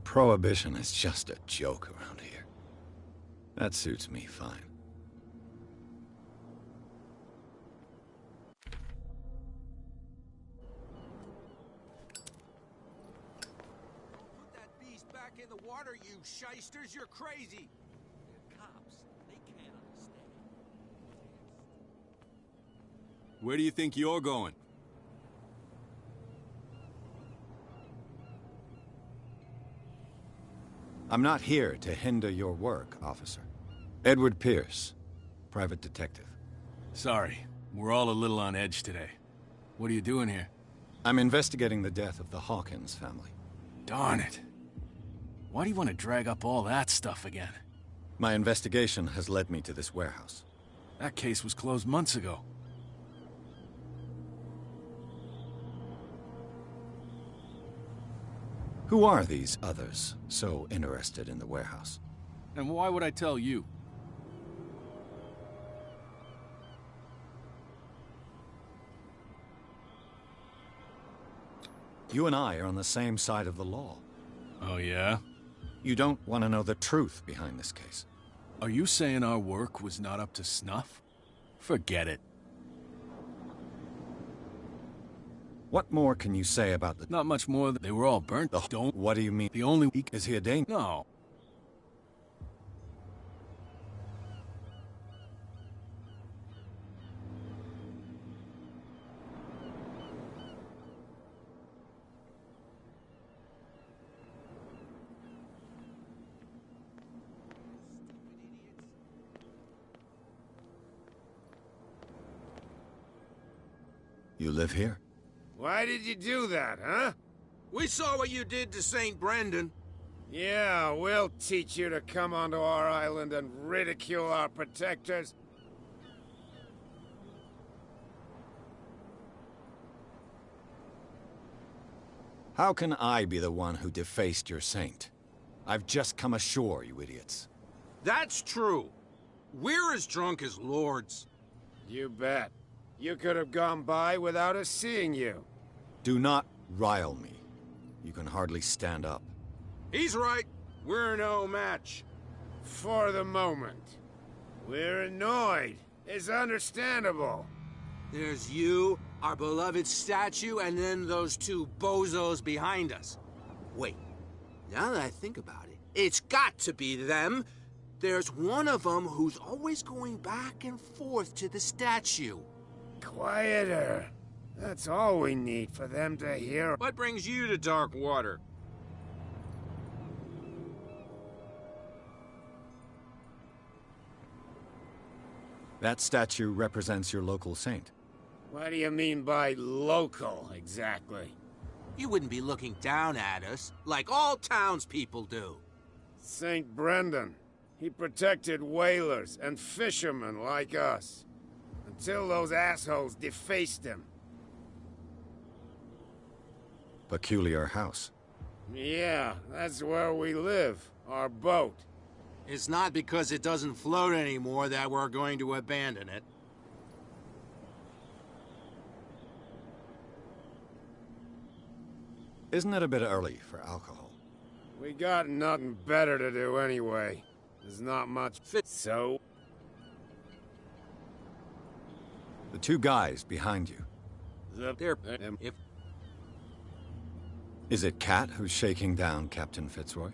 Prohibition is just a joke around here. That suits me fine. Put that beast back in the water, you shysters! You're crazy! They're cops. They can't understand. Where do you think you're going? I'm not here to hinder your work, officer. Edward Pierce, private detective. Sorry, we're all a little on edge today. What are you doing here? I'm investigating the death of the Hawkins family. Darn it. Why do you want to drag up all that stuff again? My investigation has led me to this warehouse. That case was closed months ago. Who are these others so interested in the warehouse? And why would I tell you? You and I are on the same side of the law. Oh, yeah? You don't want to know the truth behind this case. Are you saying our work was not up to snuff? Forget it. What more can you say about the... Not much more. They were all burnt. Don't... What do you mean? The only... Is he a danger? No. You live here? Why did you do that, huh? We saw what you did to St. Brendan. Yeah, we'll teach you to come onto our island and ridicule our protectors. How can I be the one who defaced your saint? I've just come ashore, you idiots. That's true. We're as drunk as lords. You bet. You could have gone by without us seeing you. Do not rile me. You can hardly stand up. He's right. We're no match. For the moment. We're annoyed. It's understandable. There's you, our beloved statue, and then those two bozos behind us. Wait, now that I think about it, it's got to be them. There's one of them who's always going back and forth to the statue. Quieter. That's all we need for them to hear. What brings you to dark water? That statue represents your local saint. What do you mean by local, exactly? You wouldn't be looking down at us, like all townspeople do. St. Brendan. He protected whalers and fishermen like us. Until those assholes defaced him. Peculiar house. Yeah, that's where we live. Our boat. It's not because it doesn't float anymore that we're going to abandon it. Isn't it a bit early for alcohol? We got nothing better to do anyway. There's not much fit, so... The two guys behind you. If Is it Cat who's shaking down Captain Fitzroy?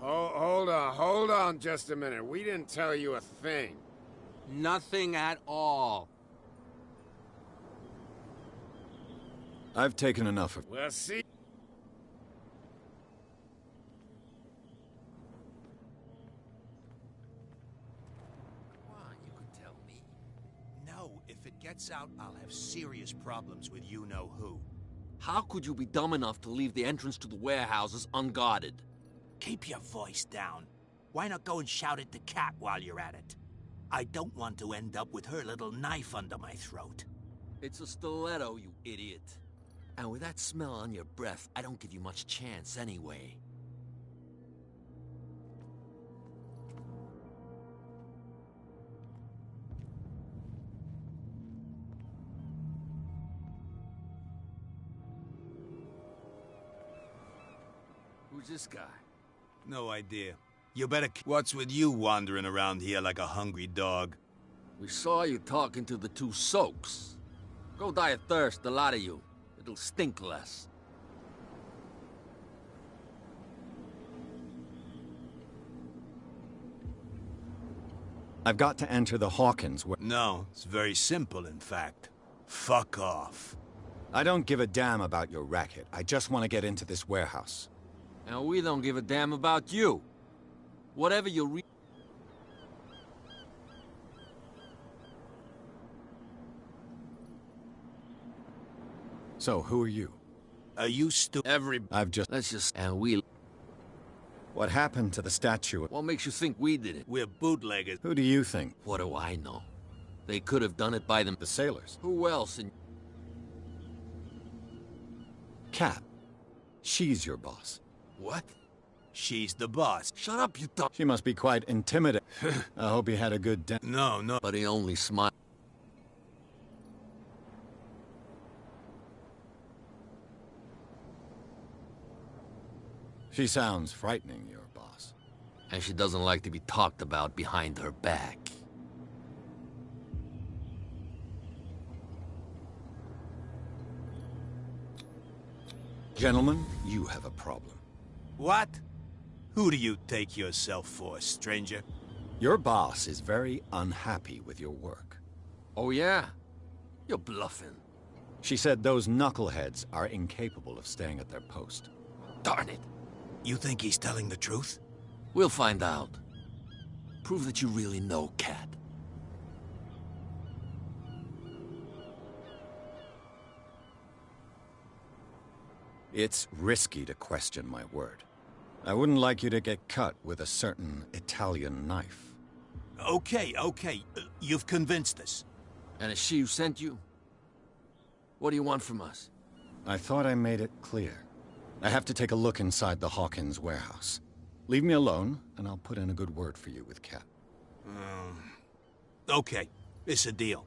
Hold on just a minute. We didn't tell you a thing. nothing at all. I've taken enough of... We'll see. Come on, you could tell me. No, if it gets out, I'll have serious problems with you-know-who. How could you be dumb enough to leave the entrance to the warehouses unguarded? Keep your voice down. Why not go and shout at the cat while you're at it? I don't want to end up with her little knife under my throat. It's a stiletto, you idiot. And with that smell on your breath, I don't give you much chance anyway. Who's this guy? No idea. You better... What's with you wandering around here like a hungry dog? We saw you talking to the two soaks. Go die of thirst, the lot of you. It'll stink less. I've got to enter the Hawkins. No, it's very simple, in fact. Fuck off. I don't give a damn about your racket. I just want to get into this warehouse. And we don't give a damn about you. Whatever you read. So, who are you? Are you I've just... Let's just... And we... What happened to the statue? What makes you think we did it? We're bootleggers. Who do you think? What do I know? They could have done it by them. The sailors. Who else? And Cat. She's your boss. what? She's the boss. Shut up, you dumb... She must be quite intimidating. I hope he had a good day. No. But he only smiled. She sounds frightening, your boss. And she doesn't like to be talked about behind her back. Gentlemen, you have a problem. What? Who do you take yourself for, stranger? Your boss is very unhappy with your work. Oh, yeah? You're bluffing. She said those knuckleheads are incapable of staying at their post. Darn it. You think he's telling the truth? We'll find out. Prove that you really know Cat. It's risky to question my word. I wouldn't like you to get cut with a certain Italian knife. Okay. You've convinced us. And is she who sent you? What do you want from us? I thought I made it clear. I have to take a look inside the Hawkins warehouse. Leave me alone, and I'll put in a good word for you with Cat. Okay, it's a deal.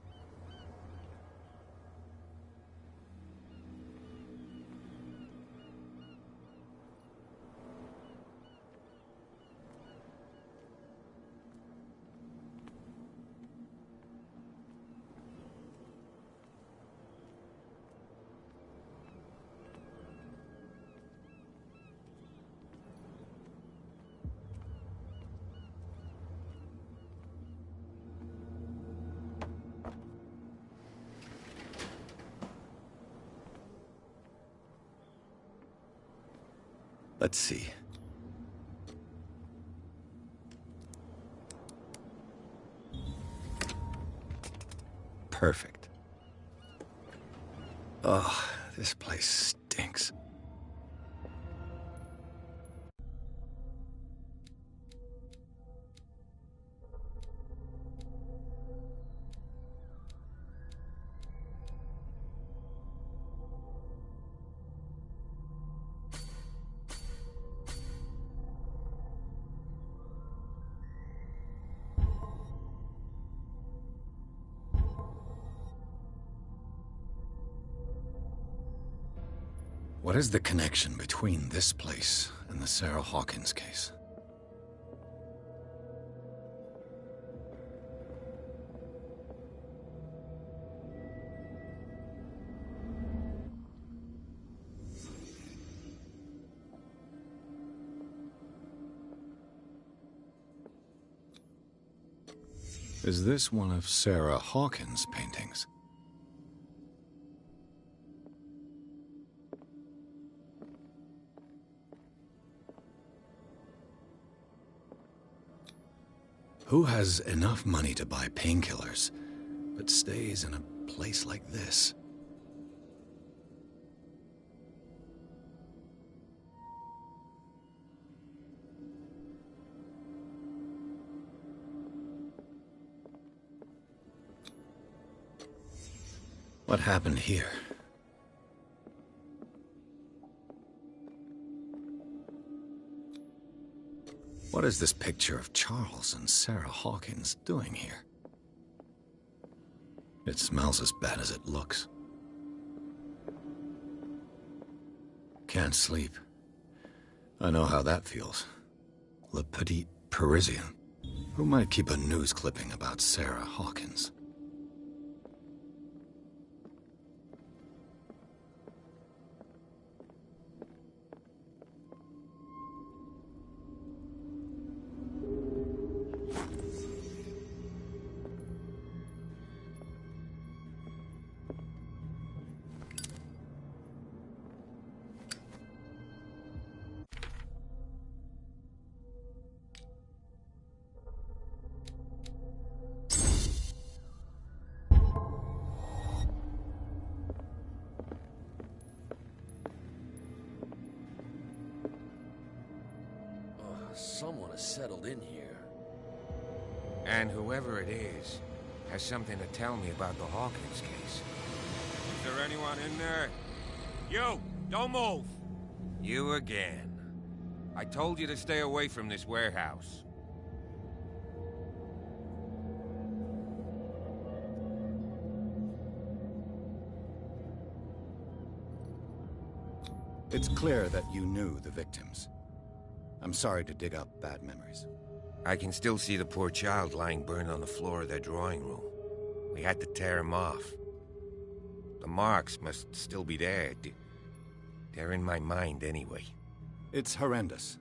Let's see. Perfect. Oh, this place stinks. What is the connection between this place and the Sarah Hawkins case? Is this one of Sarah Hawkins' paintings? Who has enough money to buy painkillers, but stays in a place like this? What happened here? What is this picture of Charles and Sarah Hawkins doing here? It smells as bad as it looks. Can't sleep. I know how that feels. Le Petit Parisien. Who might keep a news clipping about Sarah Hawkins? Someone has settled in here. And whoever it is has something to tell me about the Hawkins case. Is there anyone in there? You! Don't move! You again. I told you to stay away from this warehouse. It's clear that you knew the victims. I'm sorry to dig up bad memories. I can still see the poor child lying burned on the floor of their drawing room. We had to tear him off. The marks must still be there. They're in my mind anyway. It's horrendous.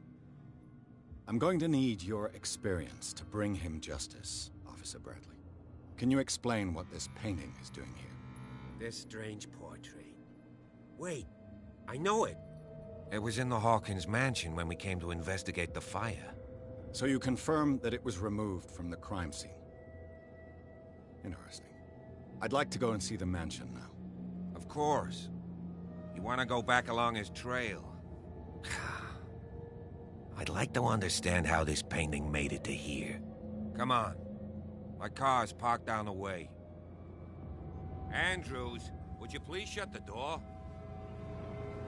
I'm going to need your experience to bring him justice, Officer Bradley. Can you explain what this painting is doing here? This strange portrait. Wait, I know it. It was in the Hawkins mansion when we came to investigate the fire. So you confirm that it was removed from the crime scene. Interesting. I'd like to go and see the mansion now. Of course. You want to go back along his trail? I'd like to understand how this painting made it to here. Come on. My car's parked down the way. Andrews, would you please shut the door?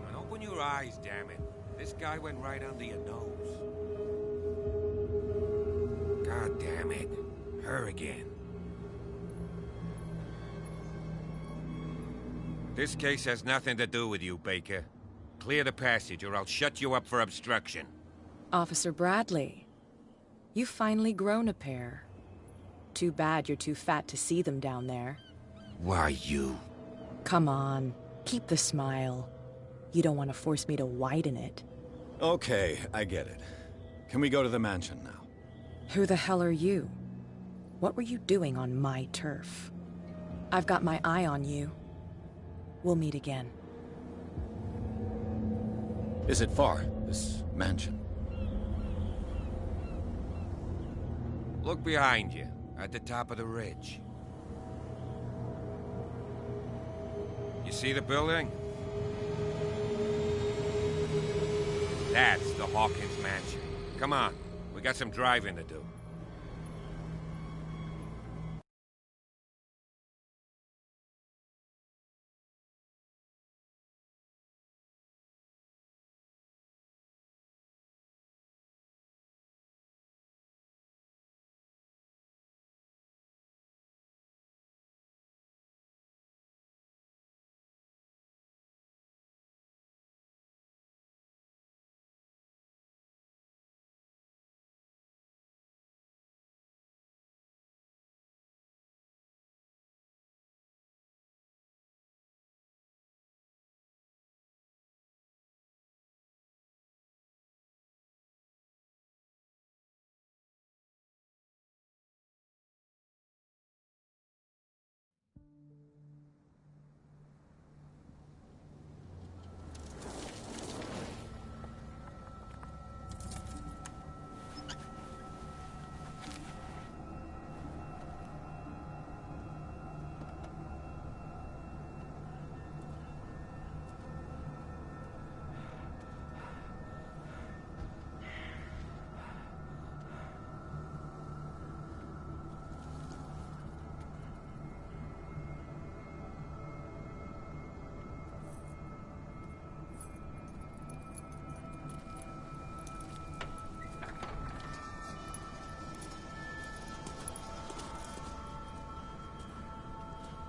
And open your eyes, damn it. This guy went right under your nose. God damn it. Her again. This case has nothing to do with you, Baker. Clear the passage or I'll shut you up for obstruction. Officer Bradley, you've finally grown a pair. Too bad you're too fat to see them down there. Why, you? Come on, keep the smile. You don't want to force me to widen it. Okay, I get it. Can we go to the mansion now? Who the hell are you? What were you doing on my turf? I've got my eye on you. We'll meet again. Is it far, this mansion? Look behind you, at the top of the ridge. You see the building? That's the Hawkins mansion. Come on, we got some driving to do.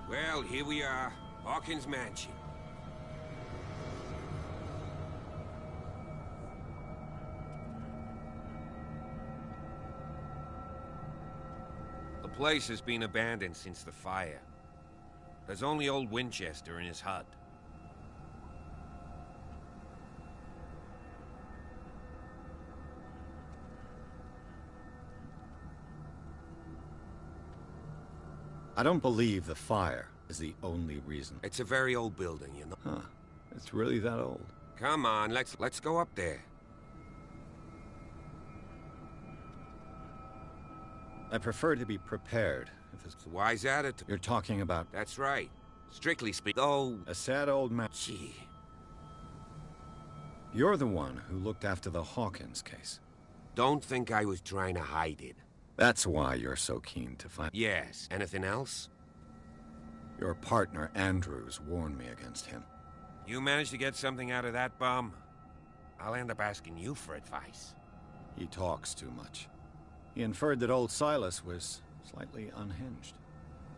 Well, here we are, Hawkins Mansion. place has been abandoned since the fire. There's only old Winchester in his hut. I don't believe the fire is the only reason. It's a very old building, you know. Huh. It's really that old. Come on, let's go up there. I prefer to be prepared. It's a wise attitude. You're talking about That's right. Strictly speaking, though... a sad old man. Gee. You're the one who looked after the Hawkins case. Don't think I was trying to hide it. That's why you're so keen to find... Yes. Anything else? Your partner, Andrews, warned me against him. You managed to get something out of that bum? I'll end up asking you for advice. He talks too much. He inferred that old Silas was slightly unhinged.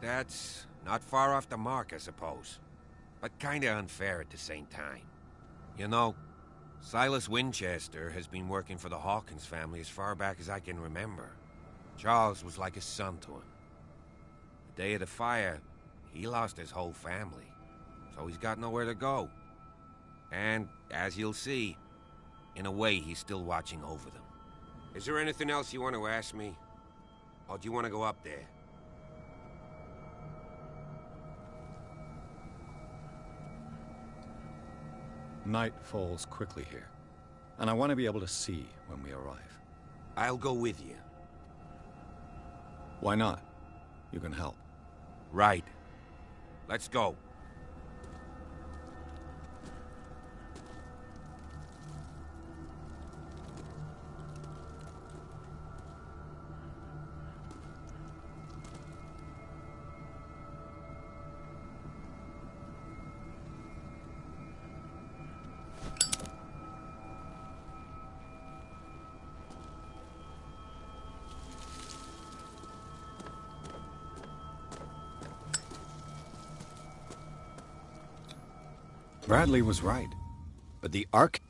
That's not far off the mark, I suppose. But kinda unfair at the same time. You know, Silas Winchester has been working for the Hawkins family as far back as I can remember. Charles was like a son to him. The day of the fire, he lost his whole family. So he's got nowhere to go. And, as you'll see, in a way he's still watching over them. Is there anything else you want to ask me? Or do you want to go up there? Night falls quickly here, and I want to be able to see when we arrive. I'll go with you. Why not? You can help. Right. Let's go. Bradley was right, but the Ark...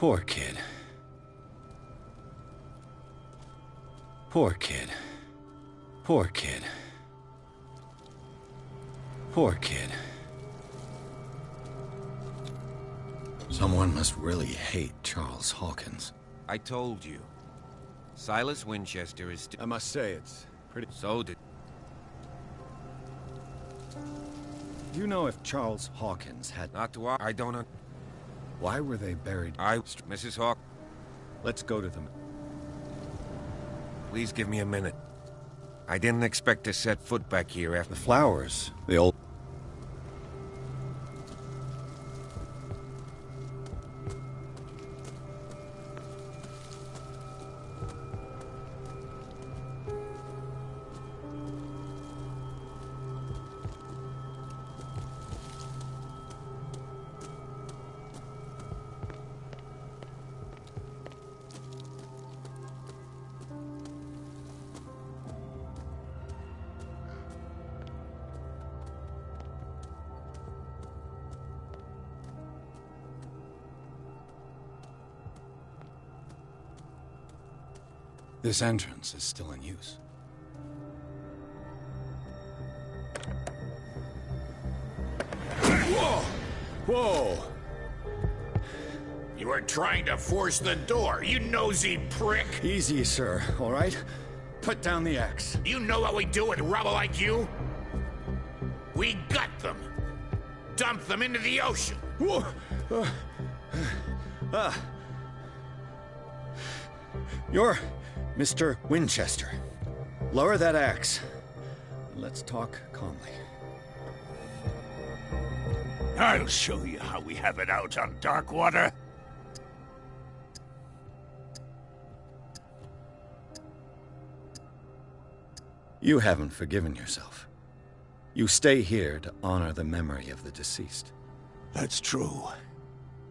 Poor kid. Poor kid. Poor kid. Poor kid. Someone must really hate Charles Hawkins. I told you. Silas Winchester is I must say, it's pretty... So did... Do you know if Charles Hawkins had... Not to... I don't... Why were they buried? Mrs. Hawk... Let's go to them. Please give me a minute. I didn't expect to set foot back here after... The flowers. The old... This entrance is still in use. Whoa! Whoa! You were trying to force the door, you nosy prick! Easy, sir, all right? Put down the axe. You know what we do with rubble like you? We gut them. Dump them into the ocean. Whoa! You're Mr. Winchester. Lower that axe. Let's talk calmly. I'll show you how we have it out on Darkwater. You haven't forgiven yourself. You stay here to honor the memory of the deceased. That's true.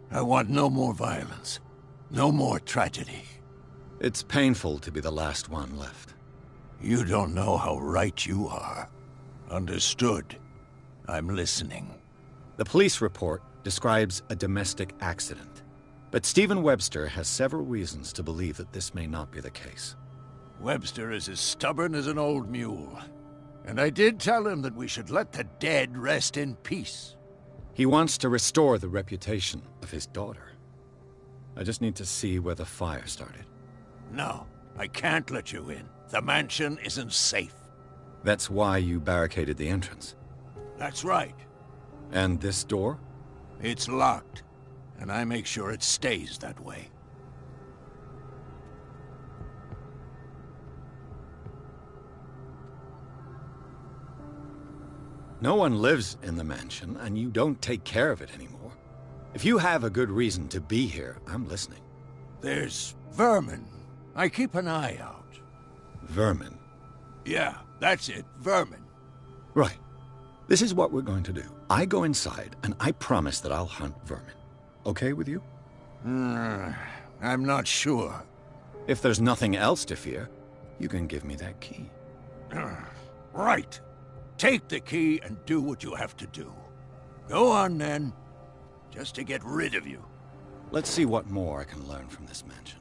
I want no more violence. No more tragedy. It's painful to be the last one left. You don't know how right you are. Understood. I'm listening. The police report describes a domestic accident, but Stephen Webster has several reasons to believe that this may not be the case. Webster is as stubborn as an old mule. And I did tell him that we should let the dead rest in peace. He wants to restore the reputation of his daughter. I just need to see where the fire started. No, I can't let you in. The mansion isn't safe. That's why you barricaded the entrance. That's right. And this door? It's locked, and I make sure it stays that way. No one lives in the mansion, and you don't take care of it anymore. If you have a good reason to be here, I'm listening. There's vermin. I keep an eye out. Vermin? Yeah, that's it, vermin. Right. This is what we're going to do. I go inside, and I promise that I'll hunt vermin. Okay with you? I'm not sure. If there's nothing else to fear, you can give me that key. Right. Take the key and do what you have to do. Go on, then. Just to get rid of you. Let's see what more I can learn from this mansion.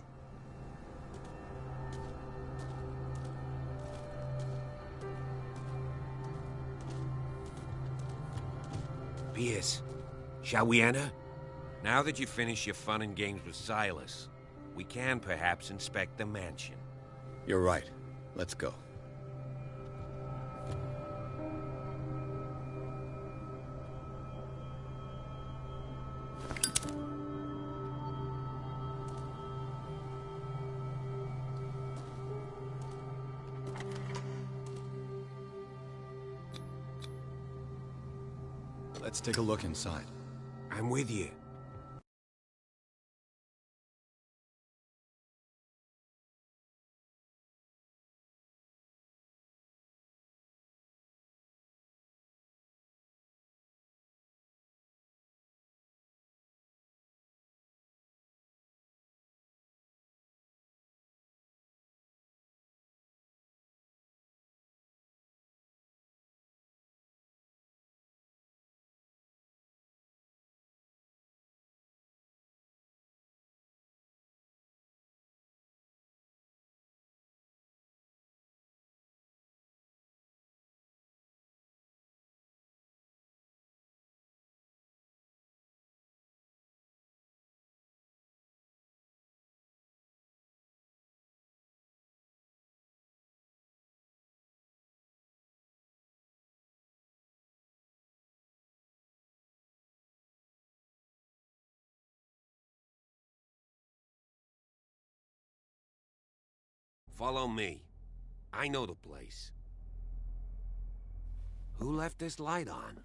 Pierce, shall we enter? Now that you've finished your fun and games with Silas, we can perhaps inspect the mansion. You're right. Let's go. Let's take a look inside. I'm with you. Follow me. I know the place. Who left this light on?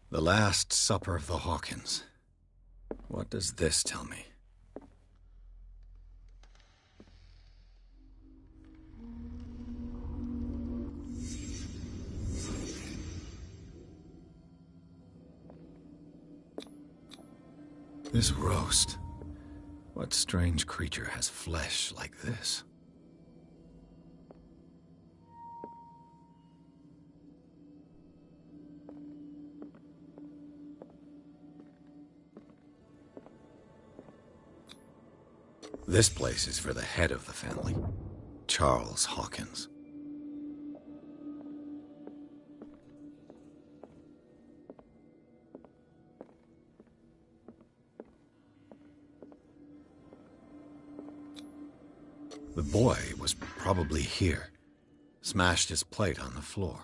The Last Supper of the Hawkins. What does this tell me? This roast. What strange creature has flesh like this? This place is for the head of the family, Charles Hawkins. The boy was probably here. Smashed his plate on the floor.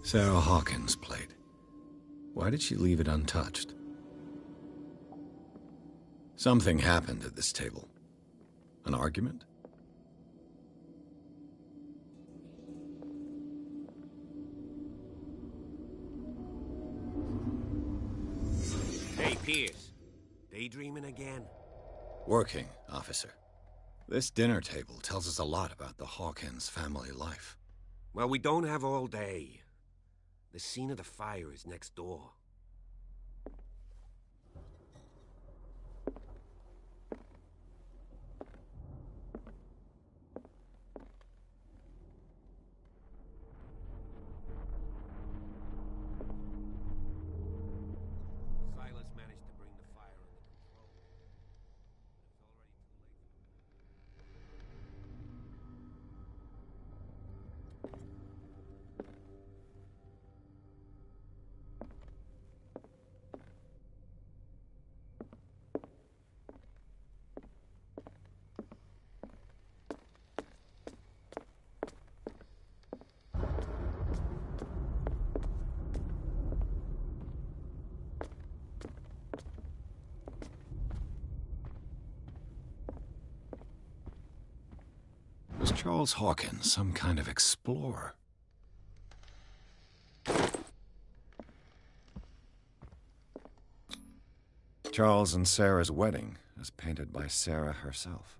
Sarah Hawkins' plate. Why did she leave it untouched? Something happened at this table. An argument? Hey, Pierce. Daydreaming again? Working, officer. This dinner table tells us a lot about the Hawkins family life. Well, we don't have all day. The scene of the fire is next door. Silas managed to bring the fire under control. But it's already too late. Was Charles Hawkins some kind of explorer? Charles and Sarah's wedding, as painted by Sarah herself.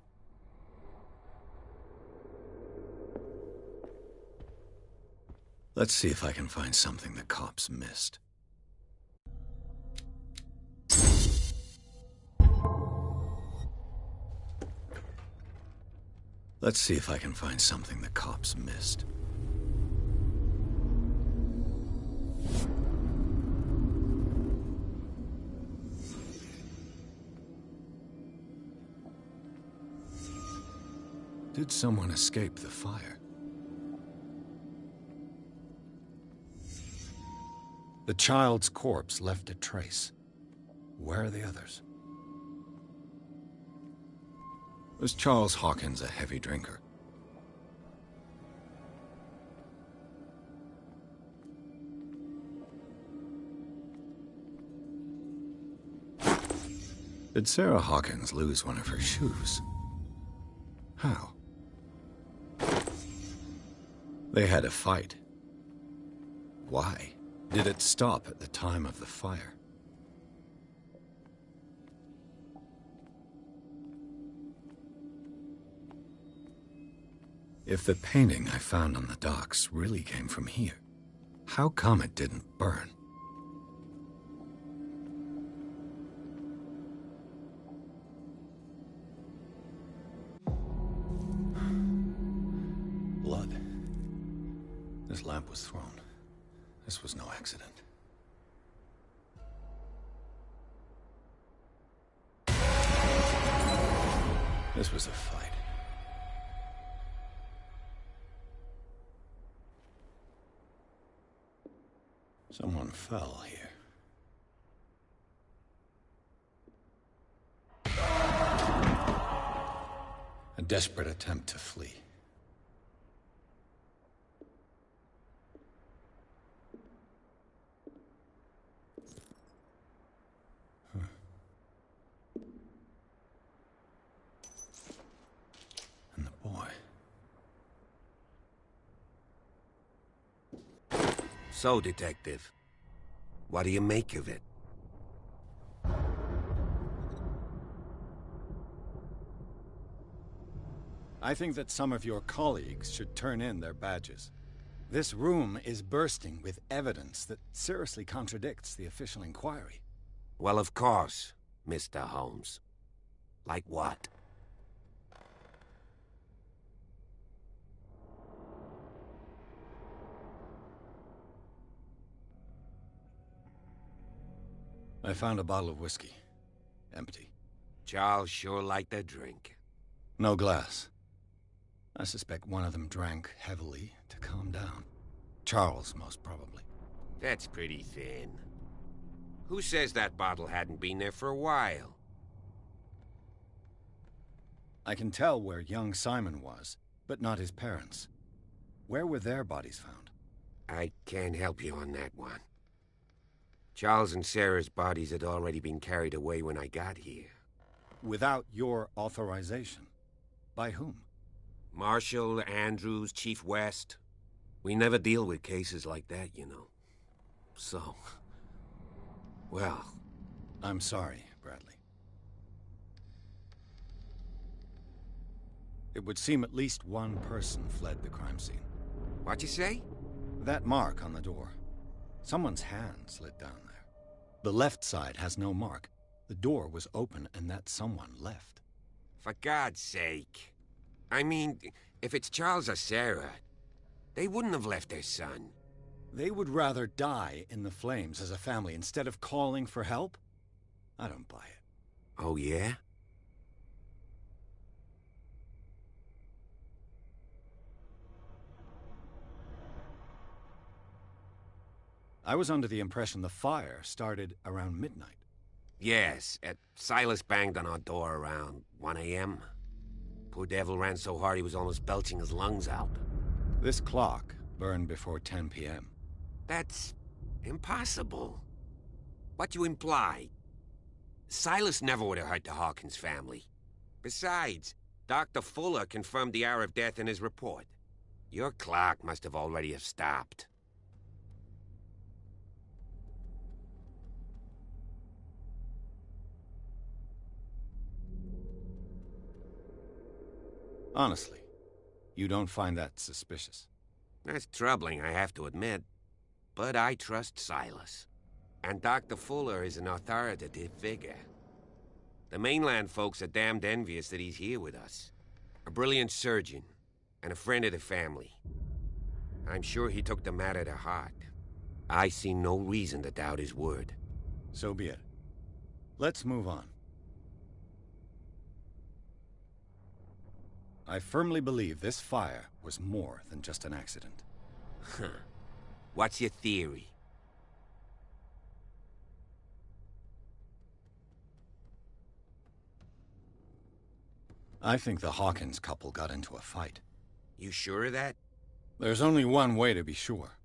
Let's see if I can find something the cops missed. Let's see if I can find something the cops missed. Did someone escape the fire? The child's corpse left a trace. Where are the others? Was Charles Hawkins a heavy drinker? Did Sarah Hawkins lose one of her shoes? How? They had a fight. Why? Did it stop at the time of the fire? If the painting I found on the docks really came from here, how come it didn't burn? Blood. This lamp was thrown. This was no accident. This was a fight. Someone fell here. A desperate attempt to flee. And the boy. So, Detective, what do you make of it? I think that some of your colleagues should turn in their badges. This room is bursting with evidence that seriously contradicts the official inquiry. Well, of course, Mr. Holmes. Like what? I found a bottle of whiskey. Empty. Charles sure liked a drink. No glass. I suspect one of them drank heavily to calm down. Charles, most probably. That's pretty thin. Who says that bottle hadn't been there for a while? I can tell where young Simon was, but not his parents. Where were their bodies found? I can't help you on that one. Charles and Sarah's bodies had already been carried away when I got here. Without your authorization? By whom? Marshall, Andrews, Chief West. We never deal with cases like that, you know. So... well... I'm sorry, Bradley. It would seem at least one person fled the crime scene. What'd you say? That mark on the door. Someone's hand slid down there. The left side has no mark. The door was open and that someone left. For God's sake. I mean, if it's Charles or Sarah, they wouldn't have left their son. They would rather die in the flames as a family instead of calling for help? I don't buy it. Oh, yeah? I was under the impression the fire started around midnight. Yes, Silas banged on our door around 1 a.m. Poor devil ran so hard he was almost belching his lungs out. This clock burned before 10 p.m. That's impossible. What you imply? Silas never would have hurt the Hawkins family. Besides, Dr. Fuller confirmed the hour of death in his report. Your clock must have already have stopped. Honestly, you don't find that suspicious? That's troubling, I have to admit. But I trust Silas. And Dr. Fuller is an authoritative figure. The mainland folks are damned envious that he's here with us. A brilliant surgeon, and a friend of the family. I'm sure he took the matter to heart. I see no reason to doubt his word. So be it. Let's move on. I firmly believe this fire was more than just an accident. What's your theory? I think the Hawkins couple got into a fight. You sure of that? There's only one way to be sure.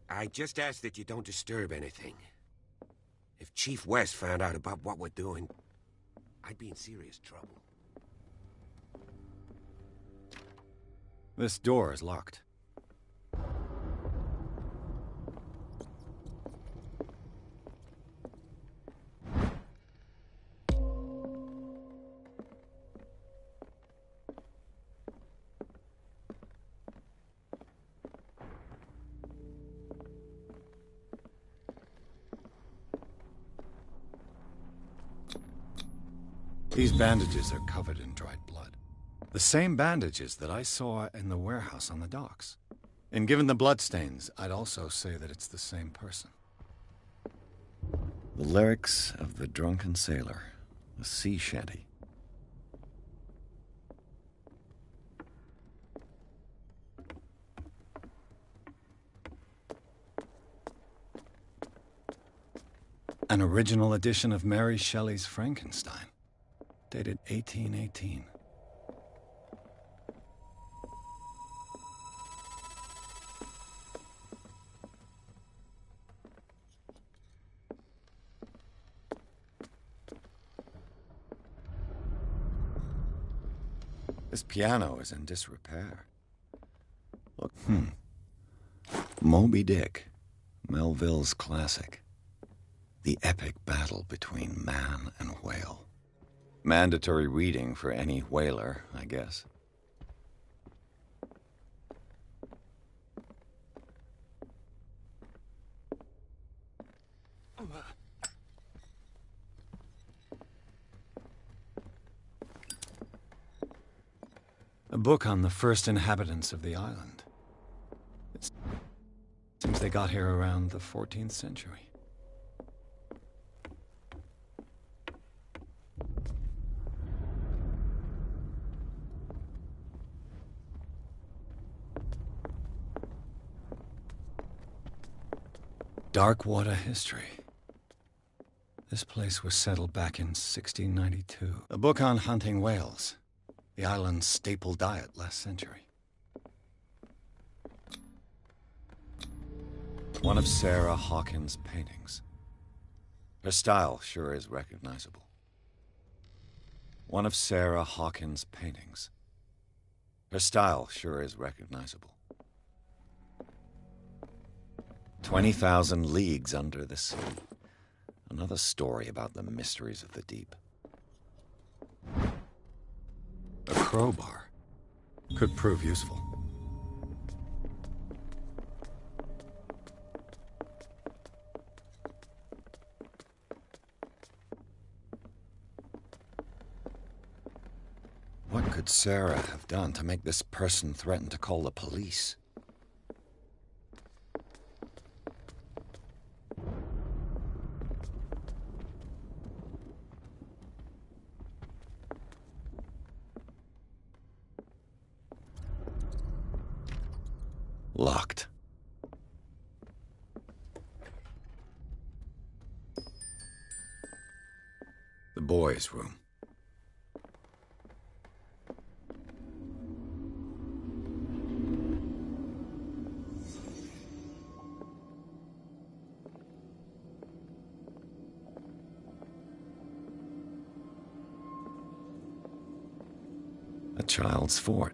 I just ask that you don't disturb anything. If Chief West found out about what we're doing, I'd be in serious trouble. This door is locked. These bandages are covered in dried blood. The same bandages that I saw in the warehouse on the docks. And given the bloodstains, I'd also say that it's the same person. The lyrics of the drunken sailor, a sea shanty. An original edition of Mary Shelley's Frankenstein, dated 1818. This piano is in disrepair. Look, Moby Dick, Melville's classic. The epic battle between man and whale. Mandatory reading for any whaler, I guess. A book on the first inhabitants of the island. It seems they got here around the 14th century. Darkwater history. This place was settled back in 1692. A book on hunting whales. The island's staple diet last century. One of Sarah Hawkins' paintings. Her style sure is recognizable. One of Sarah Hawkins' paintings. Her style sure is recognizable. 20,000 Leagues Under the Sea. Another story about the mysteries of the deep. A crowbar could prove useful. What could Sarah have done to make this person threaten to call the police? Locked. The boys' room. A child's fort.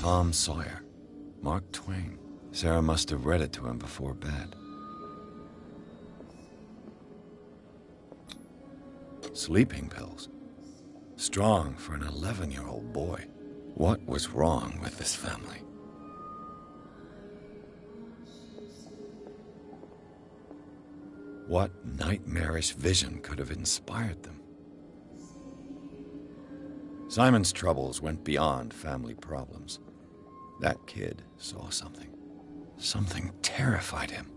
Tom Sawyer, Mark Twain. Sarah must have read it to him before bed. Sleeping pills. Strong for an 11-year-old boy. What was wrong with this family? What nightmarish vision could have inspired them? Simon's troubles went beyond family problems. That kid saw something. Something terrified him.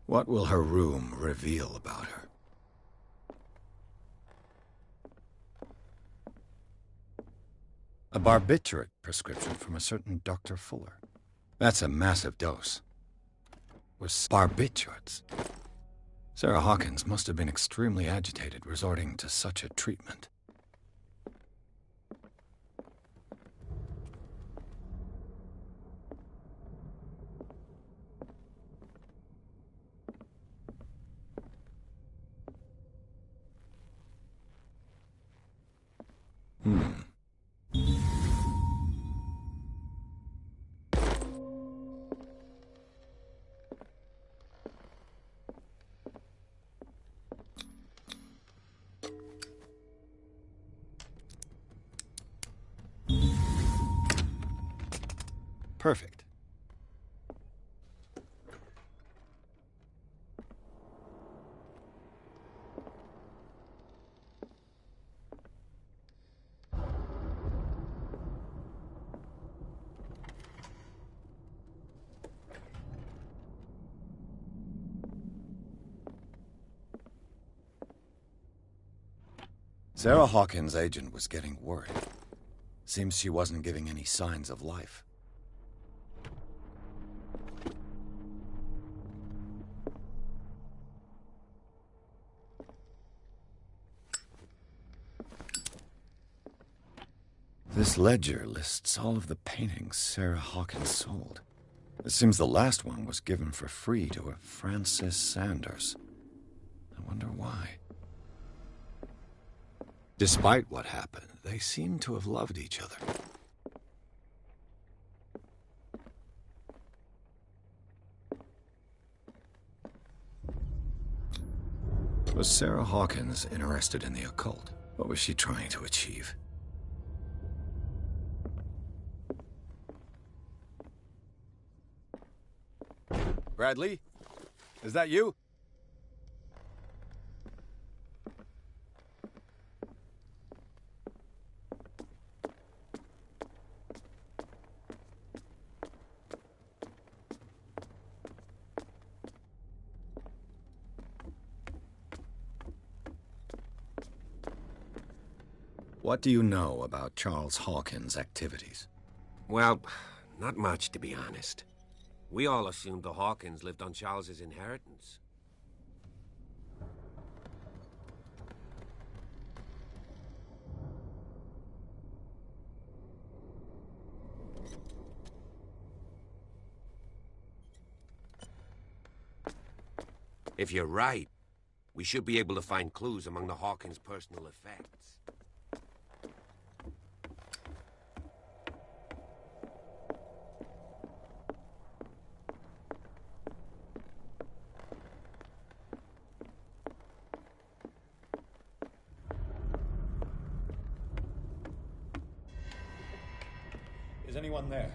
What will her room reveal about her? A barbiturate prescription from a certain Dr. Fuller. That's a massive dose. Was barbiturates. Sarah Hawkins must have been extremely agitated resorting to such a treatment. Perfect. Sarah Hawkins' agent was getting worried. Seems she wasn't giving any signs of life. This ledger lists all of the paintings Sarah Hawkins sold. It seems the last one was given for free to a Francis Sanders. I wonder why. Despite what happened, they seem to have loved each other. Was Sarah Hawkins interested in the occult? What was she trying to achieve? Bradley? Is that you? What do you know about Charles Hawkins' activities? Well, not much, to be honest. We all assumed the Hawkins lived on Charles's inheritance. If you're right, we should be able to find clues among the Hawkins' personal effects. Is anyone there?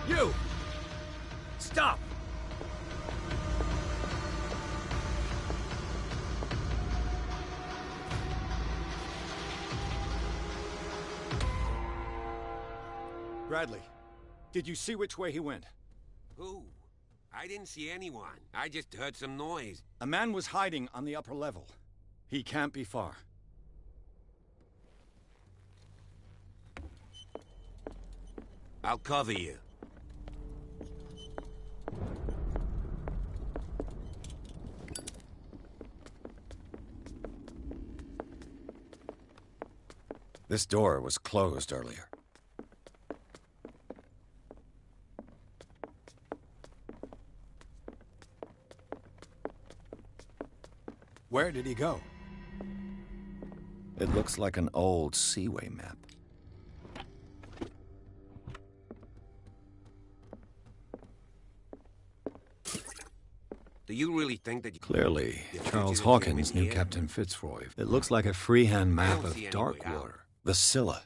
You! Stop! Bradley, did you see which way he went? Who? I didn't see anyone. I just heard some noise. A man was hiding on the upper level. He can't be far. I'll cover you. This door was closed earlier. Where did he go? It looks like an old Seaway map. Do you really think that you... Clearly, You Charles figured him Hawkins in knew here? Captain Fitzroy. It looks like a freehand map don't of see any way Darkwater. out. The Scylla.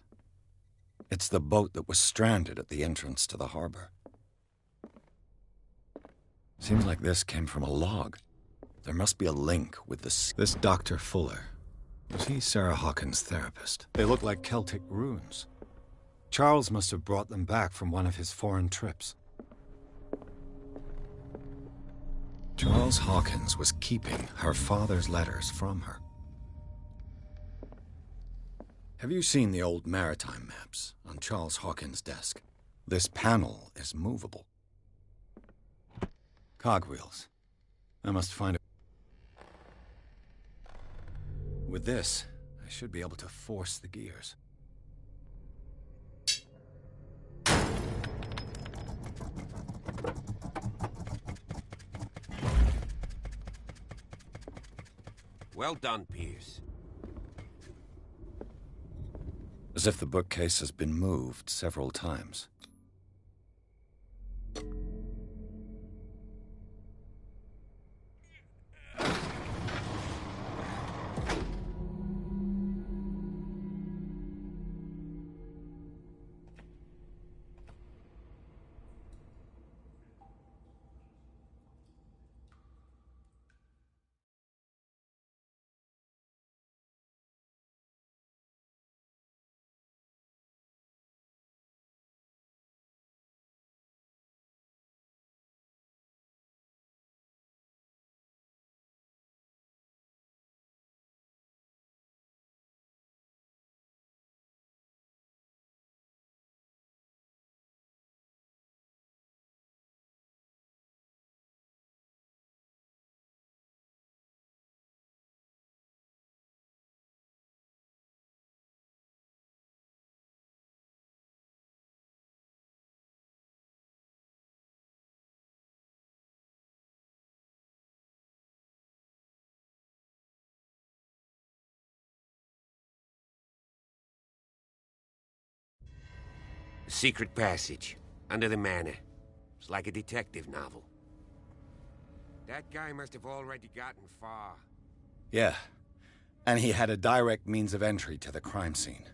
It's the boat that was stranded at the entrance to the harbor. Seems like this came from a log. There must be a link with this Dr. Fuller. Was he Sarah Hawkins' therapist? They look like Celtic runes. Charles must have brought them back from one of his foreign trips. Charles Hawkins was keeping her father's letters from her. Have you seen the old maritime maps on Charles Hawkins' desk? This panel is movable. Cogwheels. I must find it. With this, I should be able to force the gears. Well done, Pierce. As if the bookcase has been moved several times. A secret passage, under the manor. It's like a detective novel. That guy must have already gotten far. Yeah, and he had a direct means of entry to the crime scene.